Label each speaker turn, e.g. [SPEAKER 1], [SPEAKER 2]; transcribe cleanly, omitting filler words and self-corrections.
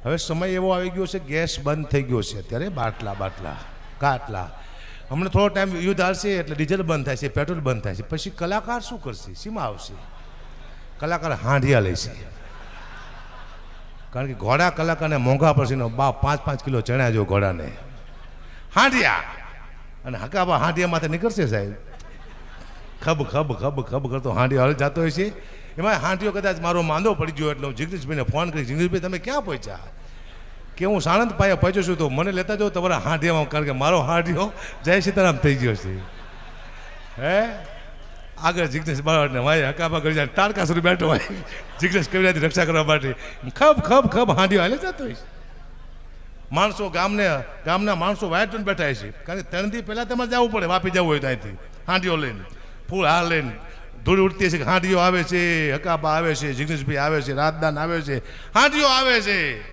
[SPEAKER 1] હવે સમય એવો આવી ગયો છે, ગેસ બંધ થઈ ગયો છે અત્યારે, બાટલા કાટલા. હમણાં થોડો ટાઈમ યુદ્ધ આવશે એટલે ડીઝલ બંધ થાય છે, પેટ્રોલ બંધ થાય છે. પછી કલાકાર શું કરશે? શીમાં આવશે? કલાકાર હાંડિયા લેશે. કારણ કે ઘોડા કલાકારને મોંઘા પડશે. બાપ 5-5 કિલો ચણા જો ઘોડાને હાંડિયા, અને હકાબા હાંડિયા માથે નીકળશે સાહેબ. ખબ ખબ ખબ ખબ કરતો હાંડિયો હલ જતો હોય છે. એમાં હાંડિયો કદાચ મારો માંદો પડી ગયો એટલે હું જગદીશભાઈને ફોન કરી, જગદીશભાઈ તમે ક્યાં પહોંચ્યા? કે હું સાણંદ પાયા પહોંચ્યો છું, તો મને લેતા જાઓ તમારા હાંડિયામાં, કારણ કે મારો હાંડિયો જય સીતારામ થઈ ગયો છે. હે આગળ જિગ્નેશ બાળાને ભાઈ હકાબા કરી જાય, તારકા સુધી બેઠો હોય જિગ્નેશ કવિરાજની રક્ષા કરવા માટે. ખબ ખબ ખબ હાંડિયો હાલે જતો હોય. માણસો ગામના માણસો વાયર જોઈને બેઠા છે, કારણ કે 3 દી પહેલાં તમારે જવું પડે, વાપી જવું હોય તો અહીંથી હાંડિયો લઈને, ફૂલ હાર લઈને ધૂળ ઉડતી છે કે હાંડિયો આવે છે, હકાબા આવે છે, જિગ્નેશભાઈ આવે છે, રાજદાન આવે છે, હાંડિયો આવે છે.